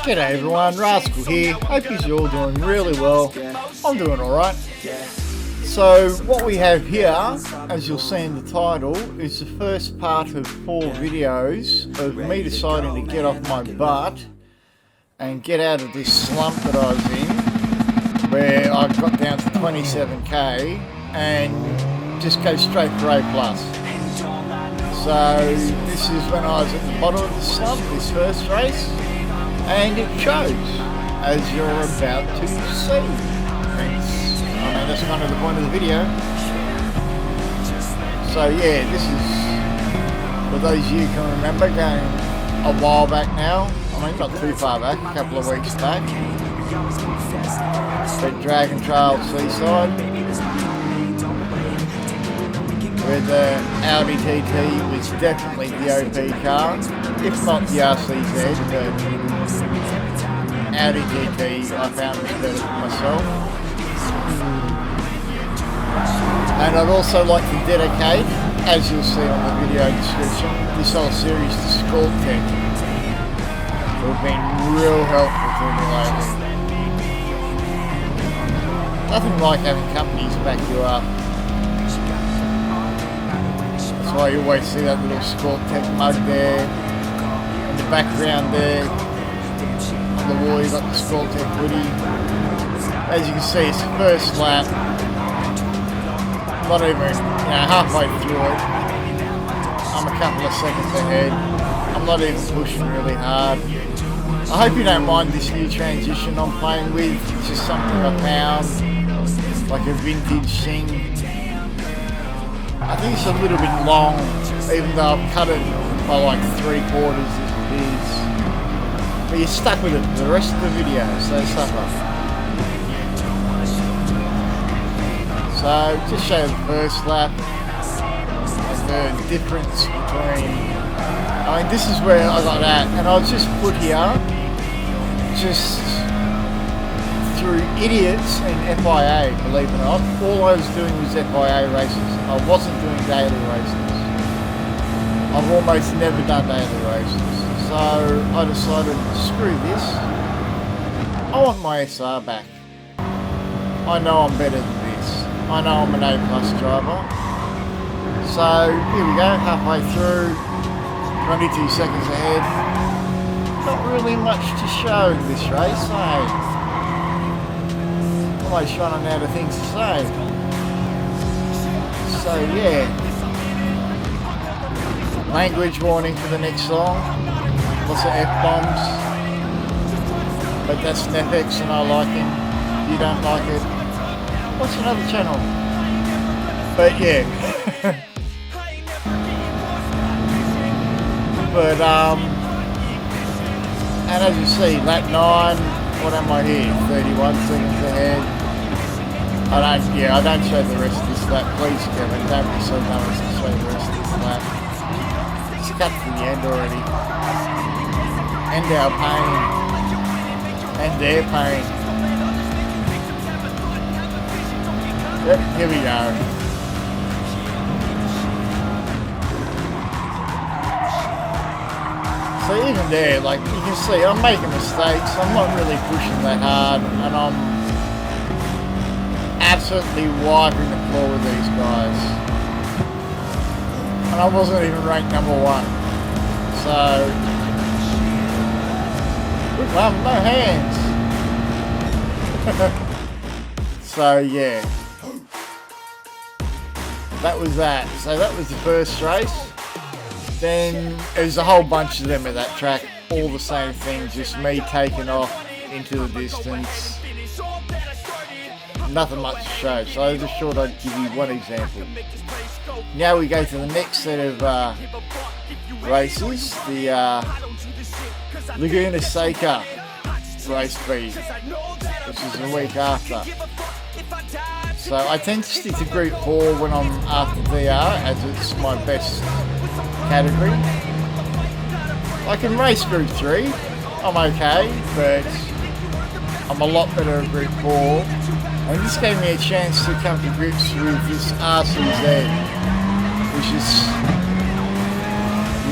G'day everyone, Rascal here. Hope you're all doing really well. I'm doing alright. So what we have here, as you'll see in the title, is the first part of 4 videos of me deciding to get off my butt and get out of this slump that I was in, where I got down to 27k and just go straight for A+. So this is when I was at the bottom of the slump, this first race, and it shows, as you're about to see. That's kind of the point of the video. So yeah, this is, for those of you who can remember, going a while back now. I mean, not too far back, a couple of weeks back. At Dragon Trail Seaside, where the Audi TT was definitely the OP car, if not the RCZ, but Audi TT I found was better for myself. And I'd also like to dedicate, as you'll see on the video description, this whole series to Sculptech, who have been real helpful to me lately. Nothing like having companies back you up. That's why you always see that little Sculptech mug there, in the background there. On the wall you've got the Sculptech hoodie. As you can see, it's the first lap. Not even, halfway through it. I'm a couple of seconds ahead. I'm not even pushing really hard. I hope you don't mind this new transition I'm playing with. It's just something I found, like a vintage thing. I think it's a little bit long, even though I've cut it by like 3/4 as it is. But you're stuck with it for the rest of the video, so suffer. So, just show the first lap and the difference between, this is where I got at, and I was just put here, just through idiots and FIA, believe it or not. All I was doing was FIA races, I wasn't doing daily races. I've almost never done daily races, so I decided, screw this, I want my SR back. I know I'm better than this. I know I'm an A+ driver. So here we go, halfway through, 22 seconds ahead. Not really much to show in this race, eh? Almost running out of things to say. So yeah. Language warning for the next song. Lots of F-bombs. But that's Netflix and I like him. If you don't like it, watch another channel. But yeah. But and as you see, lap 9, what am I here? 31 seconds ahead. I don't show the rest of this lap. Please, Kevin, don't be so nice to show the rest of this lap. It's cut to the end already. And our pain. And their pain. Yep, here we go. So even there, like you can see, I'm making mistakes. I'm not really pushing that hard, and I'm absolutely wiping the floor with these guys. And I wasn't even ranked number 1. So, good one, no hands. So yeah. That was that. So that was the first race. Then there's a whole bunch of them at that track, all the same thing, just me taking off into the distance. Nothing much to show, so I just thought I'd give you one example. Now we go to the next set of races, the Laguna Seca race B, which is a week after. So I tend to stick to Group 4 when I'm after VR, as it's my best category. I can race Group 3, I'm okay, but I'm a lot better at Group 4. And this gave me a chance to come to grips with this RCZ, which is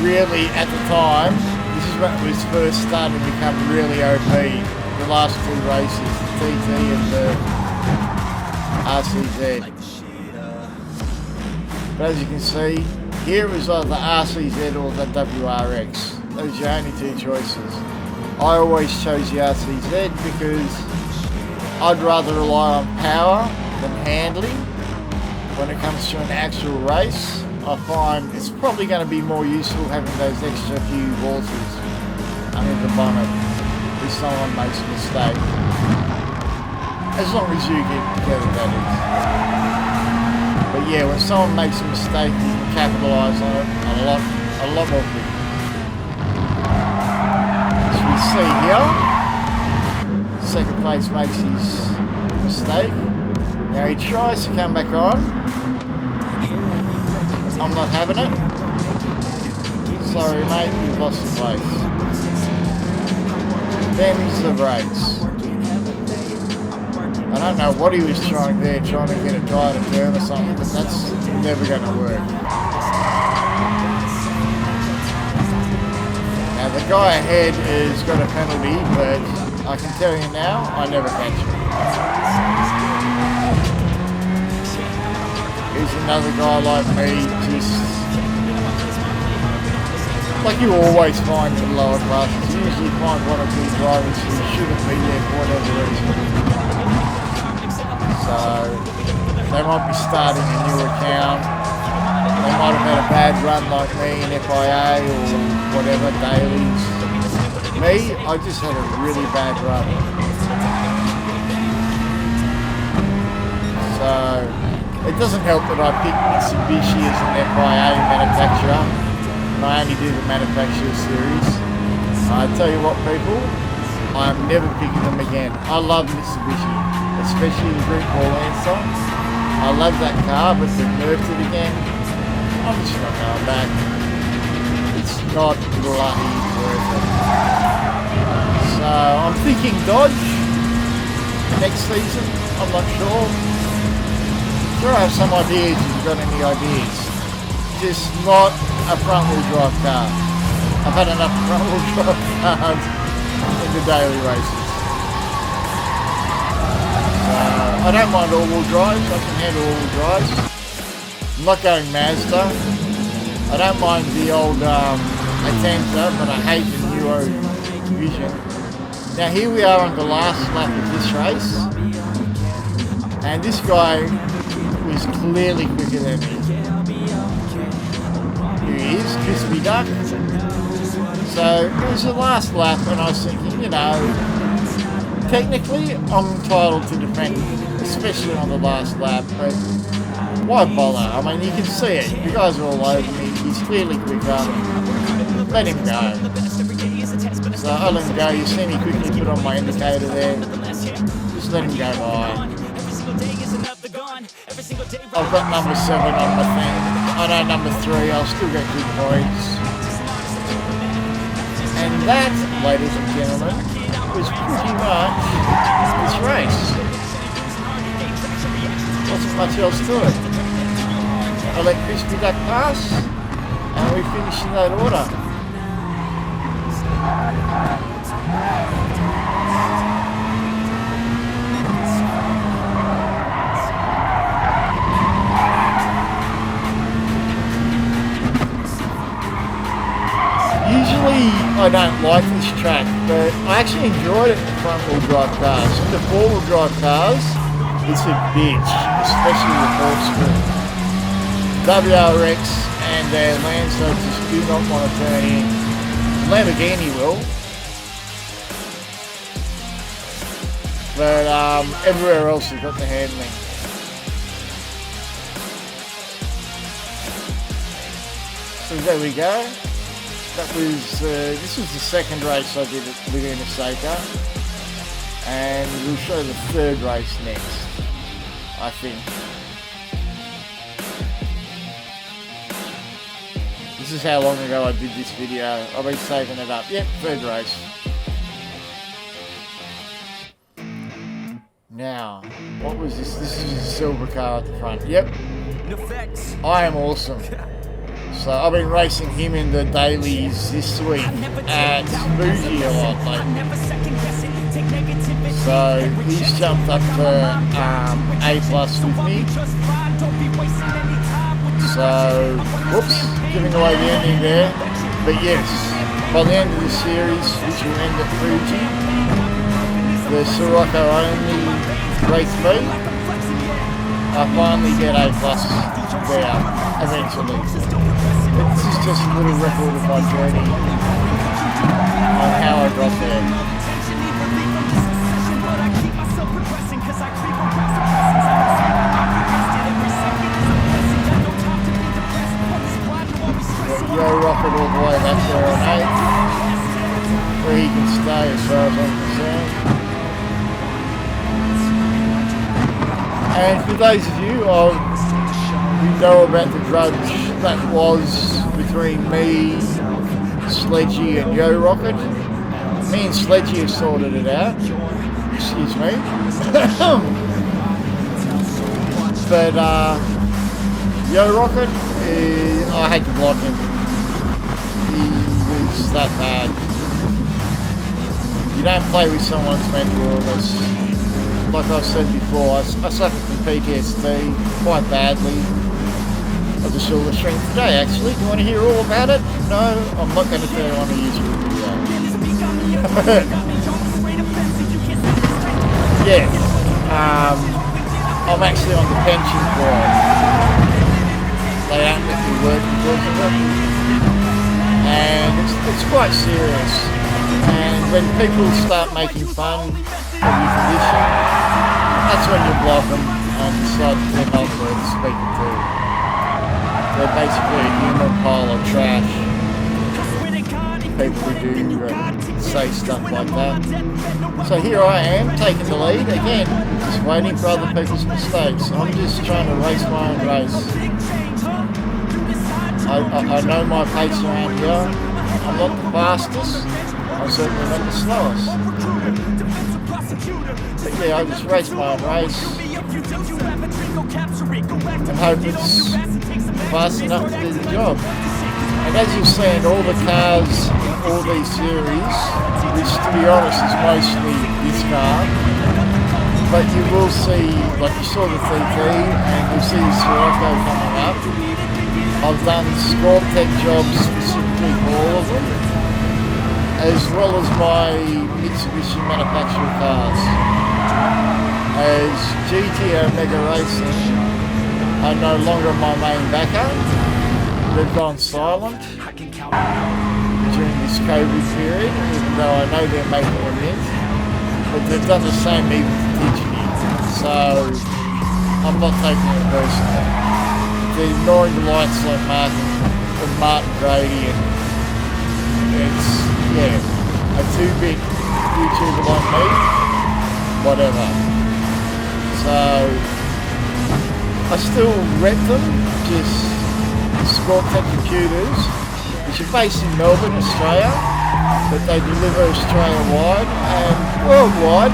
really, at the time, this is when it was first starting to become really OP. The last two races, the TT and the RCZ. But as you can see, here is either the RCZ or the WRX. Those are your only two choices. I always chose the RCZ because I'd rather rely on power than handling. When it comes to an actual race, I find it's probably going to be more useful having those extra few horses under the bonnet if someone makes a mistake. As long as you get together, that is. But yeah, when someone makes a mistake, you can capitalise on it a lot more quickly. As we see here, second place makes his mistake. Now he tries to come back on. I'm not having it. Sorry mate, you've lost the place. Them's the brakes. I don't know what he was trying there, trying to get a tyre to turn or something, but that's never going to work. Now the guy ahead has got a penalty, but I can tell you now, I never catch him. Here's another guy like me, just like you always find in the lower classes. You usually find one or two drivers who shouldn't be there for whatever reason. So they might be starting a new account. They might have had a bad run like me in FIA or whatever, dailies. Me, I just had a really bad run. So it doesn't help that I picked Mitsubishi as an FIA manufacturer, and I only do the manufacturer series. I tell you what people, I'm never picking them again. I love Mitsubishi, especially the Great Wall Lancer. I love that car, but they've nerfed it again. I'm just not going back. It's not bloody worth it. So I'm thinking Dodge next season, I'm not sure. I have some ideas if you've got any ideas. Just not a front wheel drive car. I've had enough front wheel drive cars in the daily races. I don't mind all wheel drives, I can handle all wheel drives. I'm not going Mazda. I don't mind the old Atenza, but I hate the Neuro Vision. Now here we are on the last lap of this race. And this guy was clearly quicker than me. Here he is, Crispy Duck. So it was the last lap and I was thinking, you know, technically I'm entitled to defend, especially on the last lap, but why bother? I mean, you can see it. You guys are all over me. He's clearly quicker. Let him go. So I let him go. You see me quickly put on my indicator there. Just let him go by. I've got number 7 on my thing. I know number 3, I'll still get good points. And that, ladies and gentlemen, was pretty much this race. Wasn't much else to it. I let Crispy Duck pass, and we finished in that order. Usually I don't like this track, but I actually enjoyed it in the front wheel drive cars. In the 4-wheel drive cars, it's a bitch, especially the 4-screw. WRX and their Lancer just do not want to turn in. Lamborghini will. But everywhere else you've got the handling. So there we go. That was, this was the second race I did at Laguna Seca, and we'll show the third race next, I think. This is how long ago I did this video. I've been saving it up. Yep, third race. Now, what was this? This is a silver car at the front. Yep. I am awesome. So I've been racing him in the dailies this week at Fuji a lot lately. So he's jumped up to A+ with me. So, whoops, giving away the ending there. But yes, by the end of the series, which will end at Fuji, the Sirocco only race B, I finally get A+ there, eventually. This is just a little record of my journey on how I got there. Yo rocket all the way back there on 8, where he can stay as far as I'm concerned. And for those of you who know about the grudge that was between me, Sledgy and Yo Rocket, me and Sledgy have sorted it out. Excuse me. But Yo Rocket, I had to block him. He was that bad. You don't play with someone's mental illness. Like I've said before, I suffered from PTSD quite badly of the shoulder strength today, actually. Do you want to hear all about it? No, I'm not going to turn on a YouTube video. Yeah, I'm actually on the pension for it. They don't let me work because of it. And it's quite serious. And when people start making fun of your condition, that's when you block them and decide they're not worth speaking to. They're basically a human pile of trash. People who do say stuff like that. So here I am, taking the lead again, just waiting for other people's mistakes. I'm just trying to race my own race. I know my pace around here. I'm not the fastest. I'm certainly not the slowest. But yeah, I just race my own race and hope it's fast enough to do the job. And as you'll see in all the cars in all these series, which to be honest is mostly this car, but you will see, like you saw the TT and you'll see the Sirocco coming up. I've done Scorptech jobs specifically for all of them, as well as my Mitsubishi manufacturer cars. As GT Omega Racing are no longer my main backer. They've gone silent during this COVID period, even though I know they're making a mint. But they've done the same even to Tinted, so I'm not taking it personally. They're ignoring the lights like Martin Grady, and it's, yeah, a 2-bit YouTuber like me, whatever. So I still rep them, just Scorptech computers, which are based in Melbourne, Australia, but they deliver Australia-wide and worldwide,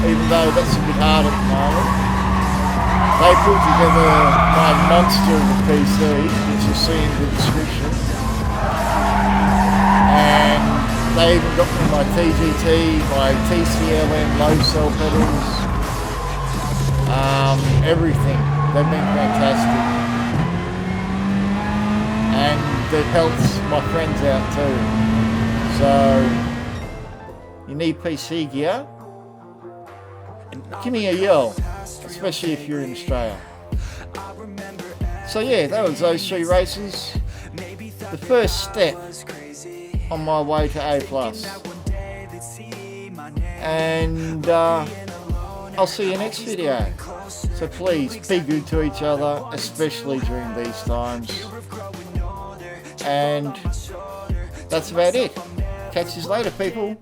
even though that's a bit hard at the moment. They put together my monster of a PC, which you'll see in the description. And they even got me my TGT, my TCLM low cell pedals, everything. They've been fantastic. And they've helped my friends out too. So, you need PC gear? Give me a yell, especially if you're in Australia. So yeah, that was those 3 races. The first step on my way to A+. And I'll see you next video. So please be good to each other, especially during these times. And that's about it. Catch you later, people.